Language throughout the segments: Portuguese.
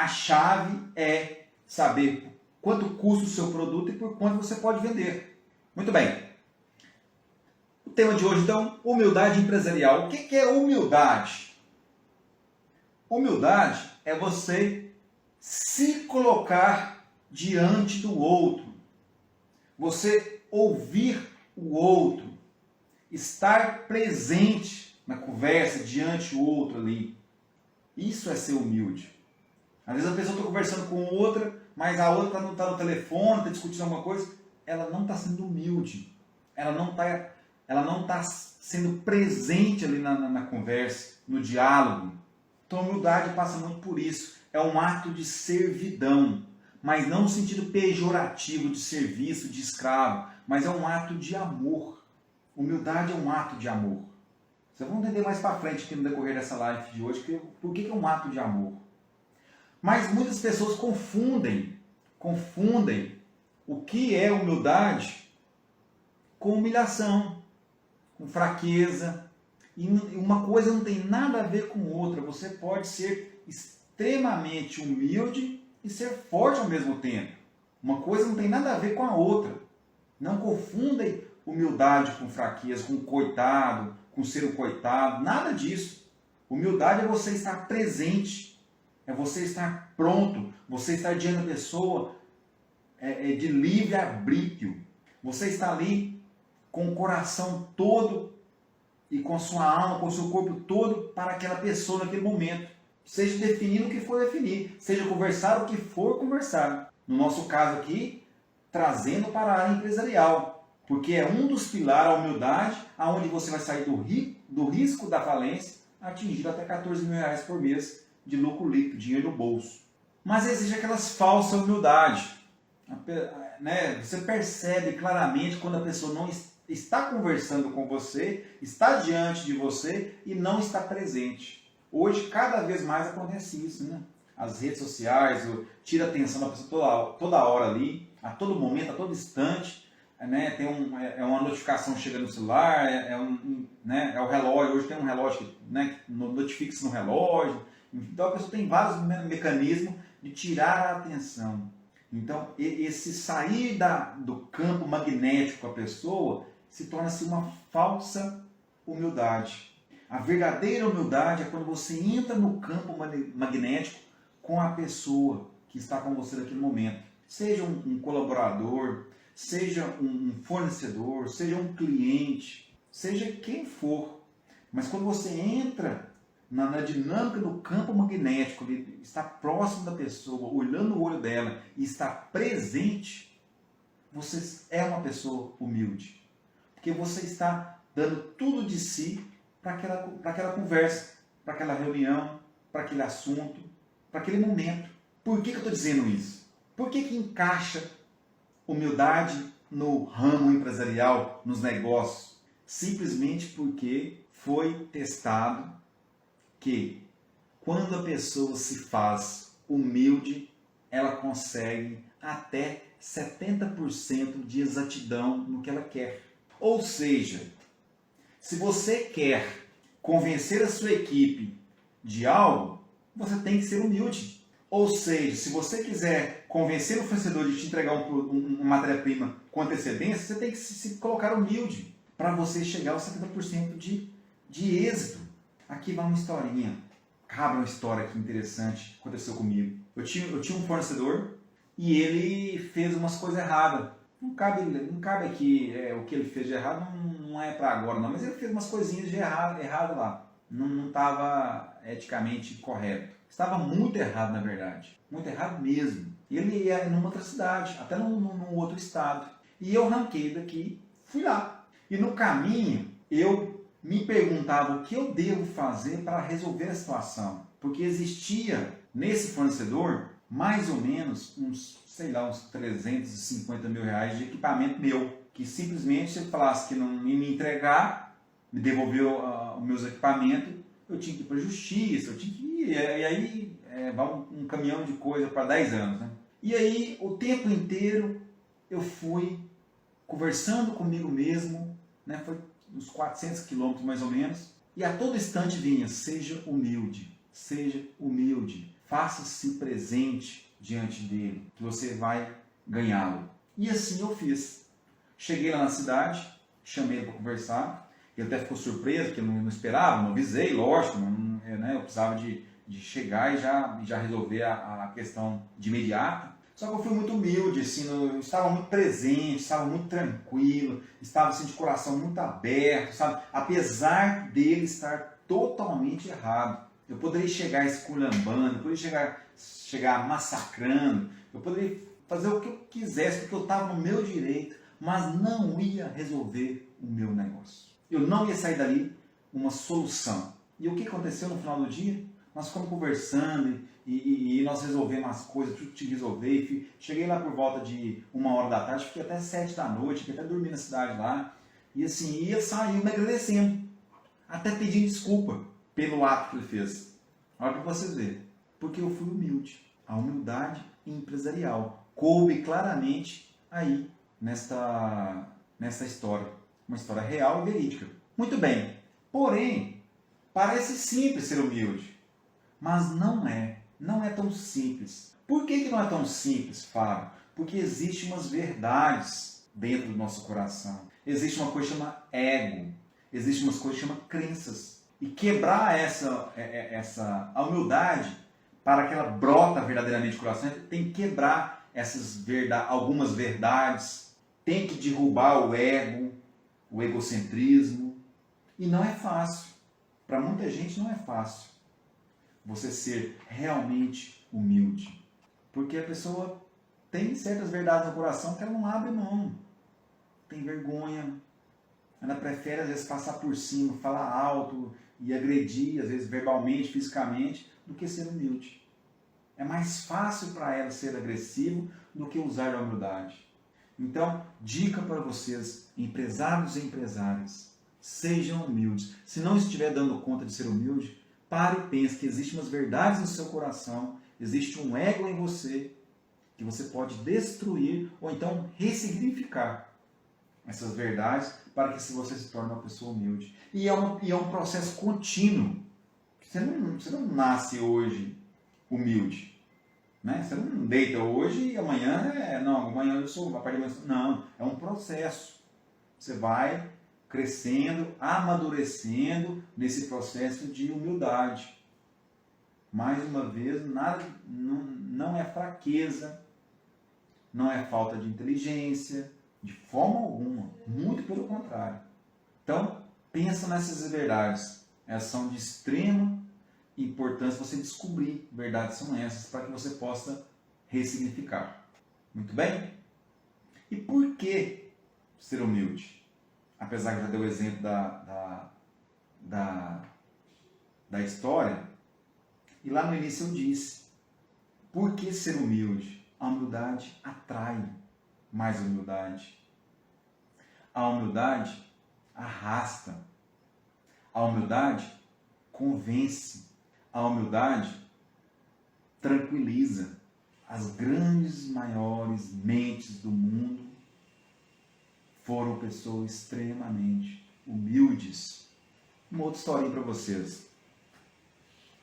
A chave é saber quanto custa o seu produto e por quanto você pode vender. Muito bem. O tema de hoje, então, humildade empresarial. O que é humildade? Humildade é você se colocar diante do outro. Você ouvir o outro. Estar presente na conversa, diante do outro ali. Isso é ser humilde. Às vezes a pessoa está conversando com outra, mas a outra não está no telefone, está discutindo alguma coisa. Ela não está sendo humilde. Ela não está sendo presente ali na conversa, no diálogo. Então a humildade passa muito por isso. É um ato de servidão, mas não no sentido pejorativo de serviço, de escravo, mas é um ato de amor. Humildade é um ato de amor. Vocês vão entender mais para frente aqui no decorrer dessa live de hoje por que é um ato de amor. Mas muitas pessoas confundem o que é humildade com humilhação, com fraqueza. E uma coisa não tem nada a ver com outra. Você pode ser extremamente humilde e ser forte ao mesmo tempo. Uma coisa não tem nada a ver com a outra. Não confundem humildade com fraqueza, com coitado, com ser um coitado. Nada disso. Humildade é você estar presente. É você estar pronto. Você estar diante da pessoa de livre arbítrio. Você está ali com o coração todo e com a sua alma, com o seu corpo todo para aquela pessoa naquele momento. Seja definindo o que for definir, seja conversar o que for conversar. No nosso caso aqui, trazendo para a área empresarial, porque é um dos pilares a humildade, aonde você vai sair do risco da falência, atingir até 14 mil reais por mês de lucro líquido, dinheiro no bolso. Mas existe aquelas falsas humildades. Né? Você percebe claramente quando a pessoa não está conversando com você, está diante de você e não está presente. Hoje, cada vez mais acontece isso, né? As redes sociais, tira a atenção da pessoa toda hora ali, a todo momento, a todo instante, né? Tem uma notificação chegando no celular, né? É o relógio, hoje tem um relógio que, né, notifica-se no relógio. Então a pessoa tem vários mecanismos de tirar a atenção. Então esse sair do campo magnético com a pessoa se torna-se uma falsa humildade. A verdadeira humildade é quando você entra no campo magnético com a pessoa que está com você naquele momento. Seja um colaborador, seja um fornecedor, seja um cliente, seja quem for. Mas quando você entra na dinâmica do campo magnético, está próximo da pessoa, olhando no olho dela e está presente, você é uma pessoa humilde. Porque você está dando tudo de si para aquela conversa, para aquela reunião, para aquele assunto, para aquele momento. Por que eu estou dizendo isso? Por que encaixa humildade no ramo empresarial, nos negócios? Simplesmente porque foi testado que quando a pessoa se faz humilde, ela consegue até 70% de exatidão no que ela quer. Ou seja, se você quer convencer a sua equipe de algo, você tem que ser humilde. Ou seja, se você quiser convencer o fornecedor de te entregar uma matéria-prima com antecedência, você tem que se colocar humilde para você chegar aos 70% de êxito. Aqui vai uma historinha. Cabe uma história aqui interessante que aconteceu comigo. Eu tinha um fornecedor e ele fez umas coisas erradas. Não cabe aqui o que ele fez de errado, não é para agora não, mas ele fez umas coisinhas de errado lá. Não estava eticamente correto. Estava muito errado, na verdade. Muito errado mesmo. Ele ia numa outra cidade, até num outro estado. E eu ranquei daqui, fui lá. E no caminho, eu me perguntava o que eu devo fazer para resolver a situação. Porque existia nesse fornecedor mais ou menos uns 350 mil reais de equipamento meu. Que simplesmente se ele falasse que não ia me entregar, me devolveu os meus equipamentos, eu tinha que ir para a justiça, eu tinha que ir. E aí vai um caminhão de coisa para 10 anos. Né? E aí o tempo inteiro eu fui conversando comigo mesmo, né? Foi uns 400 quilômetros mais ou menos, e a todo instante vinha, seja humilde, faça-se presente diante dele, que você vai ganhá-lo. E assim eu fiz. Cheguei lá na cidade, chamei ele para conversar, ele até ficou surpreso, porque eu não esperava, não avisei, lógico, eu precisava de chegar e já resolver a questão de imediato. Só que eu fui muito humilde, assim, eu estava muito presente, estava muito tranquilo, estava assim, de coração muito aberto, sabe? Apesar dele estar totalmente errado. Eu poderia chegar esculhambando, eu poderia chegar massacrando, eu poderia fazer o que eu quisesse, porque eu estava no meu direito, mas não ia resolver o meu negócio. Eu não ia sair dali uma solução. E o que aconteceu no final do dia? Nós ficamos conversando e nós resolvemos as coisas, tudo que resolver. Cheguei lá por volta de 1h da tarde, fiquei até 7 da noite, fiquei até dormindo na cidade lá. E assim, ele saiu me agradecendo, até pedindo desculpa pelo ato que ele fez. Olha para vocês verem, porque eu fui humilde. A humildade empresarial coube claramente aí nesta história. Uma história real e verídica. Muito bem, porém, parece simples ser humilde, mas não é tão simples. Por que não é tão simples, Fábio? Porque existem umas verdades dentro do nosso coração. Existe uma coisa chamada ego, existe umas coisas chamada crenças. E quebrar a humildade para que ela brota verdadeiramente do coração, tem que quebrar algumas verdades, tem que derrubar o ego, o egocentrismo. E não é fácil. Para muita gente não é fácil você ser realmente humilde. Porque a pessoa tem certas verdades no coração que ela não abre mão. Tem vergonha. Ela prefere às vezes passar por cima, falar alto e agredir, às vezes verbalmente, fisicamente, do que ser humilde. É mais fácil para ela ser agressivo do que usar a humildade. Então, dica para vocês, empresários e empresárias, sejam humildes. Se não estiver dando conta de ser humilde, pare e pense que existem umas verdades no seu coração, existe um ego em você, que você pode destruir ou então ressignificar essas verdades para que você se torne uma pessoa humilde. E é um processo contínuo. Você não nasce hoje humilde. Né? Você não deita hoje e amanhã amanhã eu sou, a partir de amanhã. Não, é um processo. Você vai crescendo, amadurecendo nesse processo de humildade. Mais uma vez, não é fraqueza, não é falta de inteligência, de forma alguma, muito pelo contrário. Então, pensa nessas verdades. Elas são de extrema importância você descobrir verdades são essas para que você possa ressignificar. Muito bem? E por que ser humilde? Apesar que já deu o exemplo da história, e lá no início eu disse, por que ser humilde? A humildade atrai mais humildade. A humildade arrasta. A humildade convence. A humildade tranquiliza. As grandes, maiores mentes do mundo foram pessoas extremamente humildes. Uma outra historinha para vocês,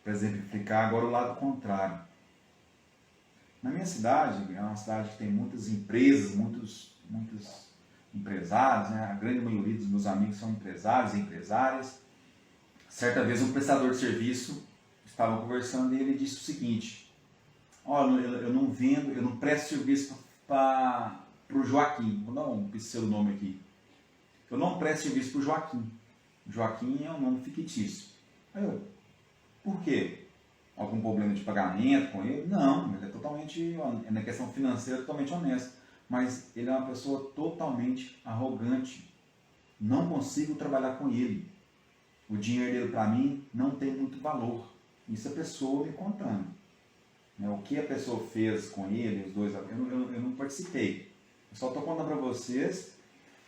para exemplificar agora o lado contrário. Na minha cidade, é uma cidade que tem muitas empresas, muitos empresários, né? A grande maioria dos meus amigos são empresários e empresárias. Certa vez um prestador de serviço estava conversando e ele disse o seguinte: olha, eu não presto serviço para o Joaquim. Vou dar um pseudonome aqui. Eu não presto serviço para o Joaquim. Joaquim é um nome fictício. Aí eu, por quê? Algum problema de pagamento com ele? Não, ele é totalmente, na questão financeira, totalmente honesto. Mas ele é uma pessoa totalmente arrogante. Não consigo trabalhar com ele. O dinheiro dele para mim não tem muito valor. Isso a pessoa me contando. O que a pessoa fez com ele, os dois, eu não participei. Eu só estou contando para vocês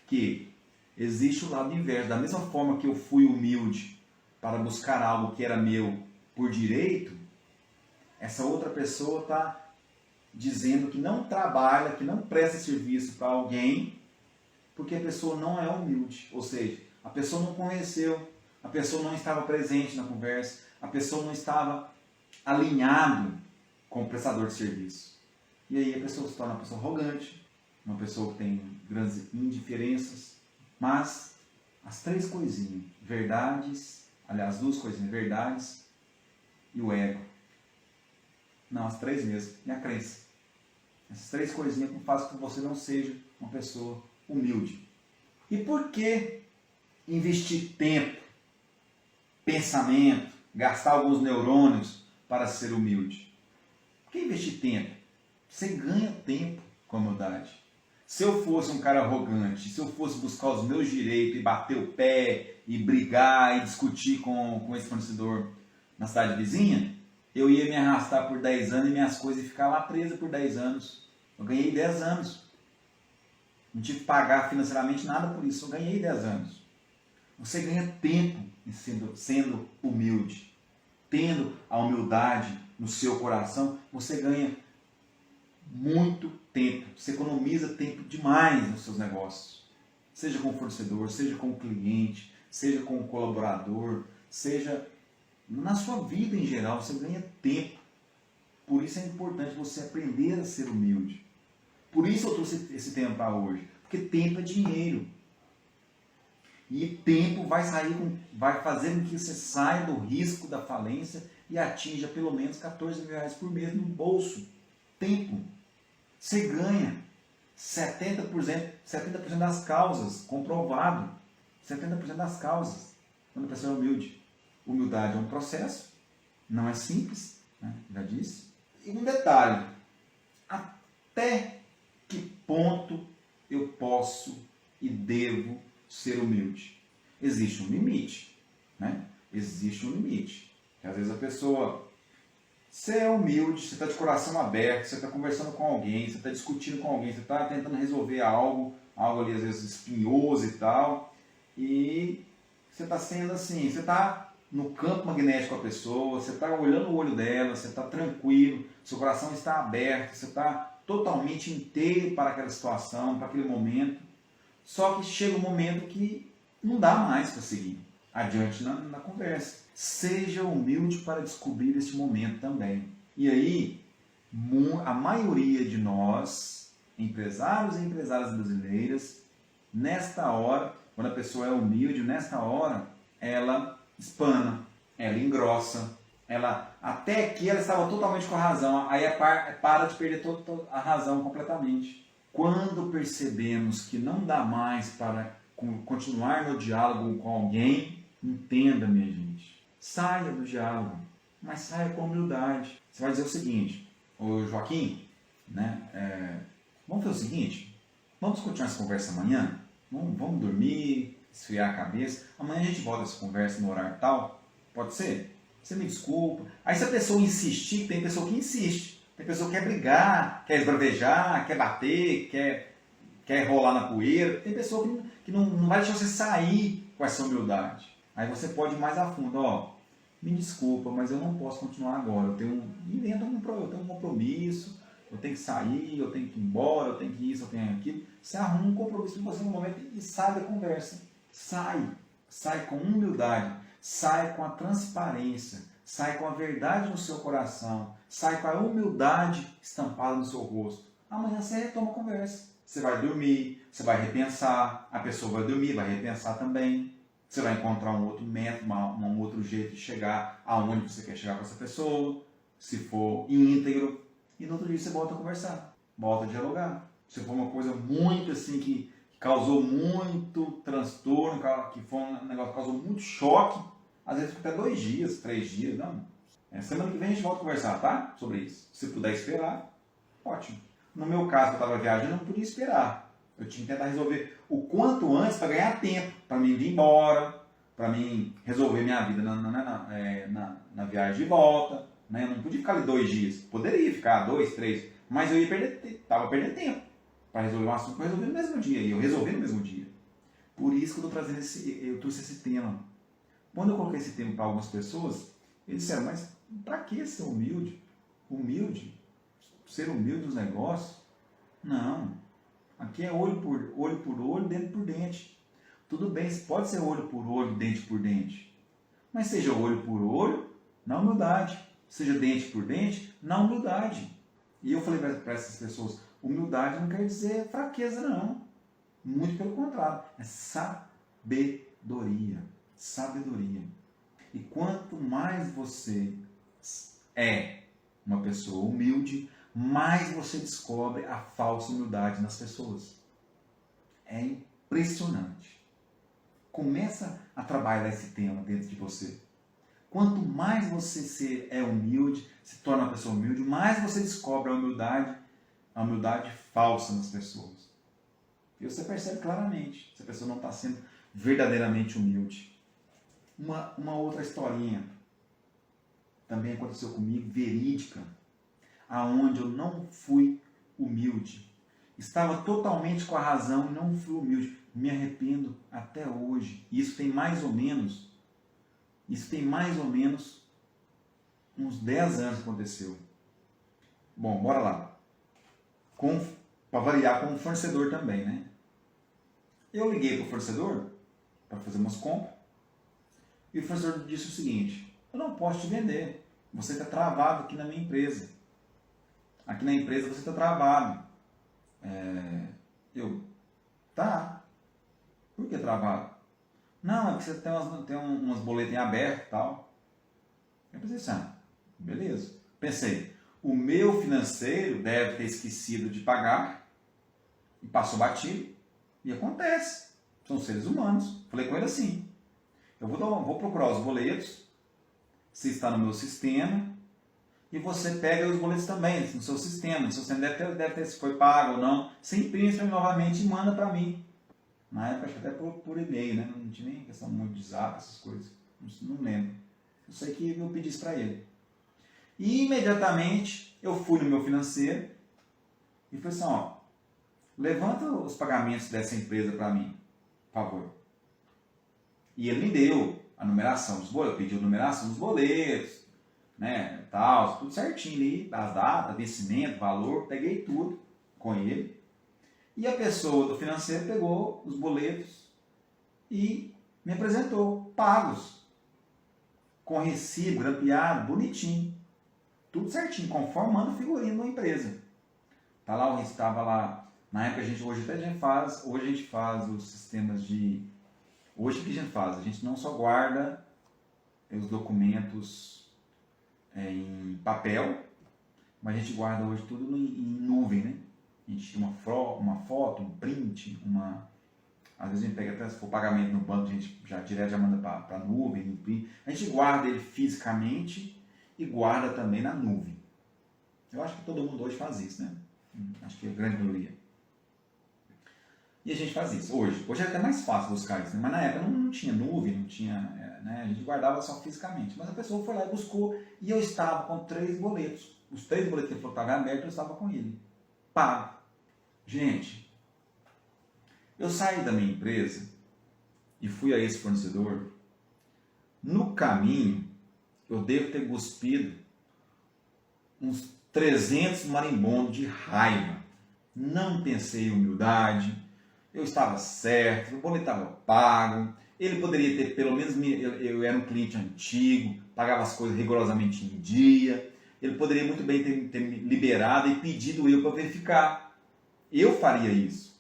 que existe o lado inverso. Da mesma forma que eu fui humilde para buscar algo que era meu por direito, essa outra pessoa está dizendo que não trabalha, que não presta serviço para alguém, porque a pessoa não é humilde. Ou seja, a pessoa não conheceu, a pessoa não estava presente na conversa, a pessoa não estava alinhado como prestador de serviço. E aí a pessoa se torna uma pessoa arrogante, uma pessoa que tem grandes indiferenças. Mas as três coisinhas, verdades, aliás, duas coisinhas, verdades e o ego. Não, as três mesmo, e a crença. Essas três coisinhas que fazem com que você não seja uma pessoa humilde. E por que investir tempo, pensamento, gastar alguns neurônios para ser humilde? Por que investir tempo? Você ganha tempo com a humildade. Se eu fosse um cara arrogante, se eu fosse buscar os meus direitos e bater o pé, e brigar, e discutir com esse fornecedor na cidade vizinha, eu ia me arrastar por 10 anos e minhas coisas iam ficar lá presas por 10 anos. Eu ganhei 10 anos. Não tive que pagar financeiramente nada por isso. Eu ganhei 10 anos. Você ganha tempo sendo humilde. Tendo a humildade no seu coração, você ganha muito tempo. Você economiza tempo demais nos seus negócios. Seja com o fornecedor, seja com o cliente, seja com o colaborador, seja na sua vida em geral, você ganha tempo. Por isso é importante você aprender a ser humilde. Por isso eu trouxe esse tema para hoje. Porque tempo é dinheiro. E tempo vai fazer com que você saia do risco da falência e atinja pelo menos R$14.000 por mês no bolso. Tempo. Você ganha 70% das causas, comprovado. 70% das causas. Quando a pessoa é humilde. Humildade é um processo, não é simples, né? Já disse. E um detalhe, até que ponto eu posso e devo ser humilde? Existe um limite, né? Existe um limite. Às vezes a pessoa, você é humilde, você está de coração aberto, você está conversando com alguém, você está discutindo com alguém, você está tentando resolver algo ali às vezes espinhoso e tal, e você está sendo assim, você está no campo magnético com a pessoa, você está olhando o olho dela, você está tranquilo, seu coração está aberto, você está totalmente inteiro para aquela situação, para aquele momento. Só que chega um momento que não dá mais para seguir adiante na conversa. Seja humilde para descobrir este momento também. E aí, a maioria de nós, empresários e empresárias brasileiras, nesta hora, quando a pessoa é humilde, nesta hora, ela espana, ela engrossa, até aqui ela estava totalmente com a razão, aí para de perder a razão completamente. Quando percebemos que não dá mais para continuar no diálogo com alguém, entenda, minha gente, saia do diálogo, mas saia com humildade. Você vai dizer o seguinte, ô Joaquim, né, vamos fazer o seguinte, vamos continuar essa conversa amanhã? Vamos dormir, esfriar a cabeça. Amanhã a gente volta essa conversa no horário tal. Pode ser? Você me desculpa. Aí se a pessoa insistir, tem pessoa que insiste. Tem pessoa que quer brigar, quer esbravejar, quer bater, quer rolar na poeira. Tem pessoa que não vai deixar você sair com essa humildade. Aí você pode ir mais a fundo. Ó, me desculpa, mas eu não posso continuar agora. Eu tenho um compromisso. Eu tenho que sair, eu tenho que ir embora, eu tenho que isso, eu tenho aquilo. Você arruma um compromisso com você no momento e sai da conversa. Sai com humildade, sai com a transparência, sai com a verdade no seu coração, sai com a humildade estampada no seu rosto. Amanhã você retoma a conversa. Você vai dormir, você vai repensar, a pessoa vai dormir, vai repensar também. Você vai encontrar um outro método, um outro jeito de chegar aonde você quer chegar com essa pessoa, se for íntegro. E no outro dia você volta a conversar, volta a dialogar. Se for uma coisa muito assim que causou muito transtorno, que foi um negócio que causou muito choque, às vezes fica até 2 dias, 3 dias, não. Semana que vem a gente volta a conversar, tá? Sobre isso. Se puder esperar, ótimo. No meu caso, eu estava viajando, eu não podia esperar. Eu tinha que tentar resolver o quanto antes para ganhar tempo, para mim vir embora, para mim resolver minha vida na viagem de volta. Né? Eu não podia ficar ali 2 dias. Poderia ficar 2, 3, mas eu estava perdendo tempo para resolver um assunto que eu resolvi no mesmo dia. E eu resolvi no mesmo dia. Por isso que eu trouxe esse tema. Quando eu coloquei esse tema para algumas pessoas, eles disseram, mas para que ser humilde? Ser humilde nos negócios? Não. Aqui é olho por olho, dente por dente. Tudo bem, pode ser olho por olho, dente por dente. Mas seja olho por olho na humildade. Seja dente por dente na humildade. E eu falei para essas pessoas, humildade não quer dizer fraqueza, não. Muito pelo contrário, é sabedoria. Sabedoria. E quanto mais você é uma pessoa humilde, mais você descobre a falsa humildade nas pessoas. É impressionante. Começa a trabalhar esse tema dentro de você. Quanto mais você é humilde, se torna uma pessoa humilde, mais você descobre a humildade falsa nas pessoas. E você percebe claramente se a pessoa não está sendo verdadeiramente humilde. Uma outra historinha também aconteceu comigo, verídica, aonde eu não fui humilde. Estava totalmente com a razão e não fui humilde. Me arrependo até hoje. Isso tem mais ou menos uns 10 anos que aconteceu. Bom, bora lá. Para variar com o fornecedor também, né? Eu liguei para o fornecedor para fazer umas compras e o fornecedor disse o seguinte: eu não posso te vender. Você está travado aqui na minha empresa. Aqui na empresa você está travado. Tá. Por que travado? Não, é que você tem umas boletas em aberto e tal. Eu pensei assim, beleza. Pensei, o meu financeiro deve ter esquecido de pagar e passou batido. E acontece. São seres humanos. Falei com ele assim, eu vou procurar os boletos, se está no meu sistema, e você pega os boletos também no seu sistema. No seu sistema deve ter se foi pago ou não. Você imprime novamente e manda para mim. Na época, acho que até por e-mail, né? Não tinha nem questão muito de zap, essas coisas. Não lembro. Eu sei que eu pedi isso para ele. E imediatamente eu fui no meu financeiro e falei assim, levanta os pagamentos dessa empresa para mim, por favor. E ele me deu a numeração dos boletos, pediu a numeração dos boletos, né, tal, tudo certinho ali, as datas, vencimento, valor, peguei tudo com ele. E a pessoa do financeiro pegou os boletos e me apresentou, pagos, com recibo, grampeado, bonitinho. Tudo certinho, conforme manda o figurino da empresa. Tá lá, estava lá, na época hoje a gente faz os sistemas de... Hoje o que a gente faz? A gente não só guarda os documentos em papel, mas a gente guarda hoje tudo em nuvem, né? A gente tira uma foto, um print, às vezes a gente pega até, se for pagamento no banco, a gente já manda para a nuvem, imprime. A gente guarda ele fisicamente e guarda também na nuvem. Eu acho que todo mundo hoje faz isso, né? Acho que é a grande maioria. E a gente faz isso hoje. Hoje é até mais fácil buscar isso, né? Mas na época não tinha nuvem, não tinha, né? A gente guardava só fisicamente. Mas a pessoa foi lá e buscou e eu estava com 3 boletos. Os 3 boletos que ele falou que estavam abertos, eu estava com ele. Pago. Gente, eu saí da minha empresa e fui a esse fornecedor. No caminho, eu devo ter cuspido uns 300 marimbondos de raiva. Não pensei em humildade, eu estava certo, o boleto estava pago, ele poderia ter, pelo menos, eu era um cliente antigo, pagava as coisas rigorosamente em dia, ele poderia muito bem ter me liberado e pedido eu para verificar. Eu faria isso.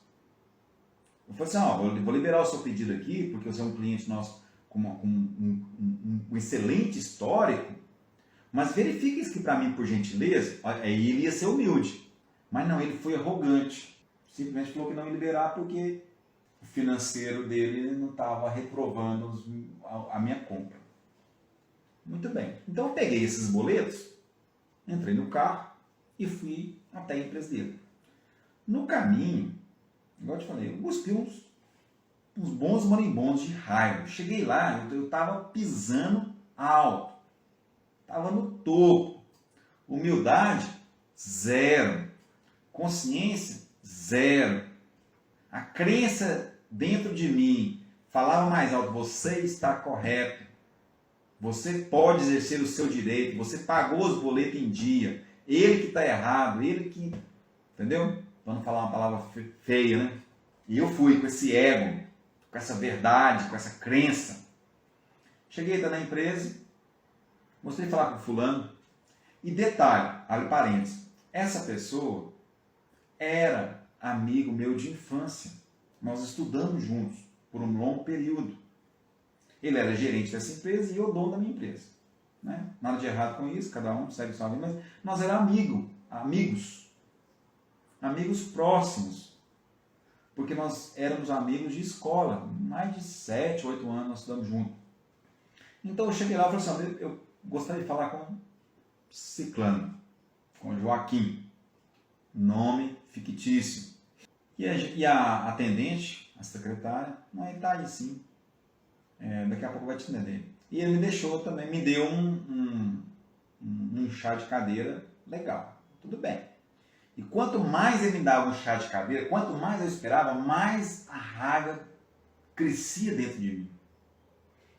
Eu falei assim, vou liberar o seu pedido aqui, porque você é um cliente nosso com um excelente histórico, mas verifique isso aqui para mim, por gentileza. Aí ele ia ser humilde. Mas não, ele foi arrogante. Simplesmente falou que não ia liberar porque o financeiro dele não estava reprovando a minha compra. Muito bem. Então eu peguei esses boletos, entrei no carro e fui até a empresa dele. No caminho, igual eu te falei, eu cuspi uns bons marimbondos de raiva. Cheguei lá, eu estava pisando alto. Estava no topo. Humildade, zero. Consciência, zero. A crença dentro de mim falava mais alto, você está correto. Você pode exercer o seu direito. Você pagou os boletos em dia. Ele que está errado, ele que... Entendeu? Para não falar uma palavra feia, né? E eu fui com esse ego, com essa verdade, com essa crença. Cheguei na empresa, mostrei falar com o fulano. E detalhe, abre parênteses, essa pessoa era amigo meu de infância. Nós estudamos juntos por um longo período. Ele era gerente dessa empresa e eu dono da minha empresa. Né? Nada de errado com isso, cada um segue sua vida, mas nós éramos amigos próximos, porque nós éramos amigos de escola, mais de 7, 8 anos nós estudamos juntos. Então eu cheguei lá e falei assim, eu gostaria de falar com Ciclano, com Joaquim, nome fictício. E a atendente, a secretária, não, ele tá aí sim, daqui a pouco vai te entender. E ele me deixou também, me deu um chá de cadeira legal, tudo bem. E quanto mais ele me dava um chá de cadeira, quanto mais eu esperava, mais a raiva crescia dentro de mim.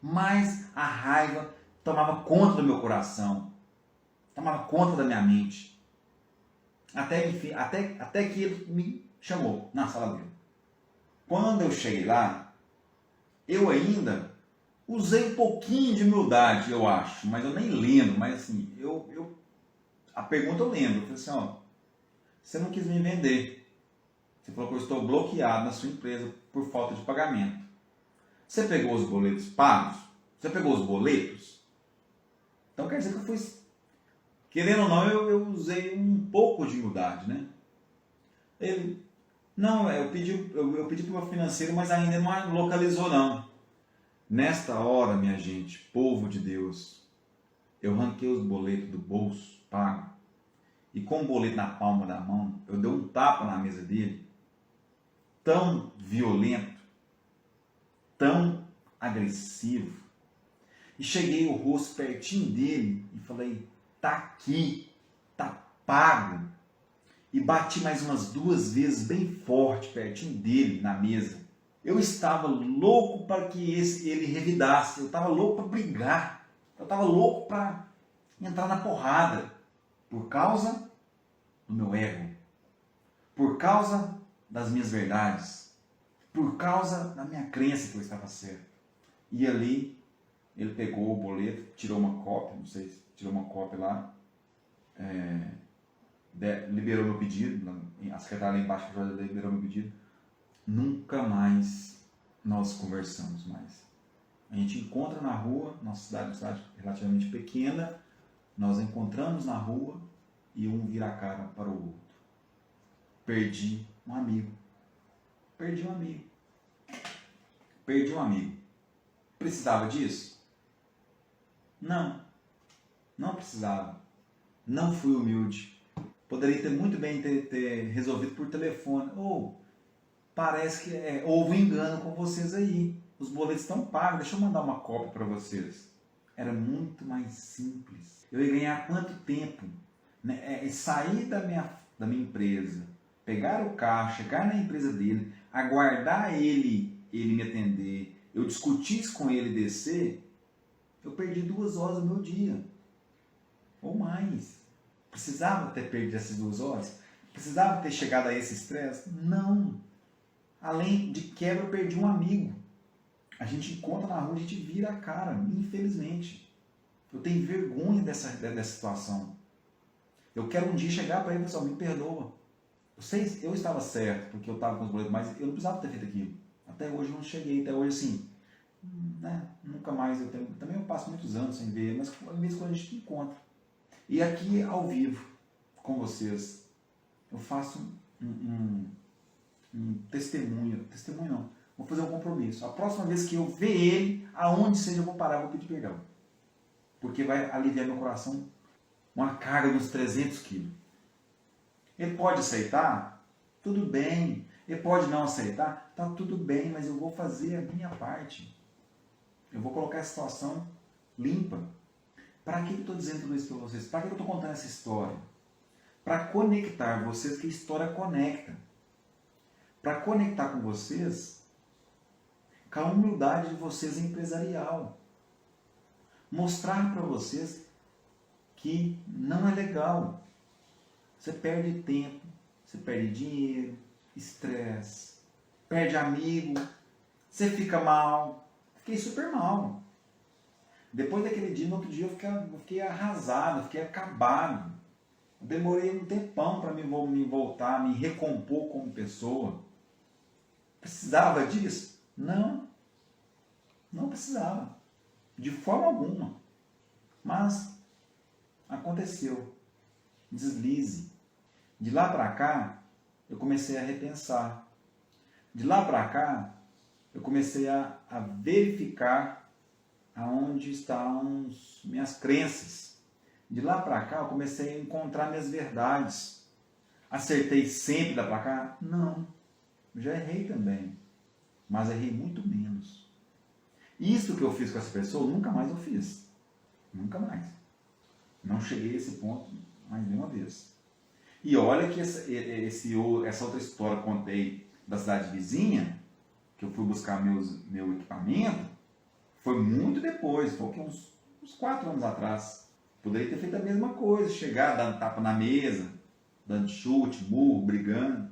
Mais a raiva tomava conta do meu coração, tomava conta da minha mente. Até que ele me chamou na sala dele. Quando eu cheguei lá, eu ainda usei um pouquinho de humildade, eu acho, mas eu nem lembro, mas assim, a pergunta eu lembro, eu falei assim, ó, você não quis me vender, você falou que eu estou bloqueado na sua empresa por falta de pagamento. Você pegou os boletos pagos? Você pegou os boletos? Então quer dizer que eu fui, querendo ou não, eu usei um pouco de humildade, né? Ele, não, eu pedi para o meu financeiro, mas ainda não localizou não. Nesta hora, minha gente, povo de Deus, eu ranquei os boletos do bolso, pago, e com o boleto na palma da mão, eu dei um tapa na mesa dele, tão violento, tão agressivo, e cheguei o rosto pertinho dele e falei, tá aqui, tá pago, e bati mais umas 2 vezes bem forte pertinho dele na mesa. Eu estava louco para que ele revidasse, eu estava louco para brigar, eu estava louco para entrar na porrada, por causa do meu ego, por causa das minhas verdades, por causa da minha crença que eu estava certo. E ali, ele pegou o boleto, tirou uma cópia, não sei se tirou uma cópia lá, liberou meu pedido, a secretária lá embaixo liberou meu pedido. Nunca mais nós conversamos mais. A gente encontra na rua, nossa cidade é uma cidade relativamente pequena, nós encontramos na rua e um vira a cara para o outro. Perdi um amigo. Perdi um amigo. Perdi um amigo. Precisava disso? Não. Não precisava. Não fui humilde. Poderia ter muito bem ter resolvido por telefone. Ou parece que houve um engano com vocês aí. Os boletos estão pagos, deixa eu mandar uma cópia para vocês. Era muito mais simples. Eu ia ganhar quanto tempo? Né? Sair da minha empresa, pegar o carro, chegar na empresa dele, aguardar ele me atender, eu discutir isso com ele e descer, eu perdi 2 horas do meu dia. Ou mais. Precisava ter perdido essas 2 horas? Precisava ter chegado a esse estresse? Não. Além de quebra, eu perdi um amigo. A gente encontra na rua, a gente vira a cara, infelizmente. Eu tenho vergonha dessa situação. Eu quero um dia chegar para ele e falar, me perdoa. Eu estava certo, porque eu estava com os boletos, mas eu não precisava ter feito aquilo. Até hoje eu não cheguei, até hoje assim, né? Nunca mais eu tenho. Também eu passo muitos anos sem ver, mas mesmo quando a gente encontra. E aqui ao vivo, com vocês, eu faço um testemunho não, vou fazer um compromisso. A próxima vez que eu ver ele, aonde seja eu vou parar, vou pedir perdão. Porque vai aliviar meu coração uma carga de uns 300 quilos. Ele pode aceitar? Tudo bem. Ele pode não aceitar? Tá tudo bem, mas eu vou fazer a minha parte. Eu vou colocar a situação limpa. Para que eu estou dizendo tudo isso para vocês? Para que eu estou contando essa história? Para conectar vocês, que a história conecta. Para conectar com vocês, com a humildade de vocês empresarial. Mostrar para vocês que não é legal. Você perde tempo, você perde dinheiro, estresse, perde amigo, você fica mal. Fiquei super mal. Depois daquele dia, no outro dia, eu fiquei arrasado, eu fiquei acabado. Eu demorei um tempão para me voltar, me recompor como pessoa. Precisava disso? Não. Não precisava. De forma alguma. Mas aconteceu. Deslize. De lá para cá, eu comecei a repensar. De lá para cá, eu comecei a verificar aonde estão minhas crenças. De lá para cá, eu comecei a encontrar minhas verdades. Acertei sempre de lá para cá? Não. Já errei também. Mas errei muito menos. Isso que eu fiz com essa pessoa, nunca mais eu fiz. Nunca mais. Não cheguei a esse ponto mais nenhuma vez. E olha que essa outra história que eu contei da cidade vizinha, que eu fui buscar meu equipamento, foi muito depois, foi uns 4 anos atrás. Poderia ter feito a mesma coisa, chegar dando tapa na mesa, dando chute, burro, brigando.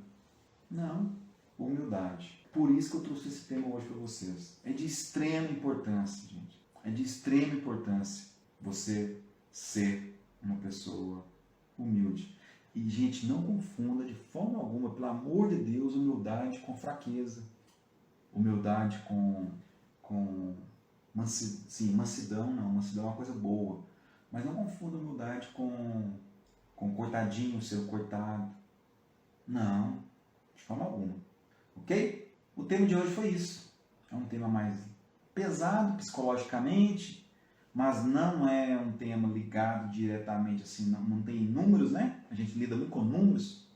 Não, humildade. Por isso que eu trouxe esse tema hoje para vocês. É de extrema importância, gente. É de extrema importância você ser uma pessoa humilde. E, gente, não confunda de forma alguma, pelo amor de Deus, humildade com fraqueza. Humildade com mansidão, não. Mansidão é uma coisa boa. Mas não confunda humildade com coitadinho, ser coitado. Não, de forma alguma. Ok? O tema de hoje foi isso. É um tema mais pesado psicologicamente, mas não é um tema ligado diretamente assim, não tem números, né? A gente lida muito com números.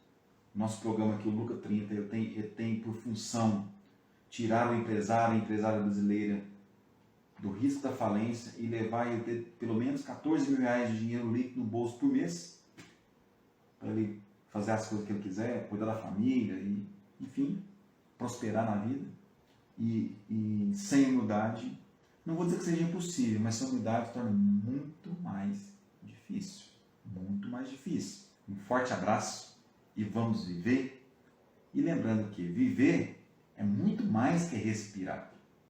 Nosso programa aqui, o Luca 30, ele tem por função tirar o empresário, a empresária brasileira do risco da falência e levar ele a ter pelo menos 14 mil reais de dinheiro líquido no bolso por mês, para ele fazer as coisas que ele quiser, cuidar da família, e, enfim, prosperar na vida. E sem humildade, não vou dizer que seja impossível, mas sem humildade torna muito mais difícil. Muito mais difícil. Um forte abraço e vamos viver. E lembrando que viver é muito mais que respirar.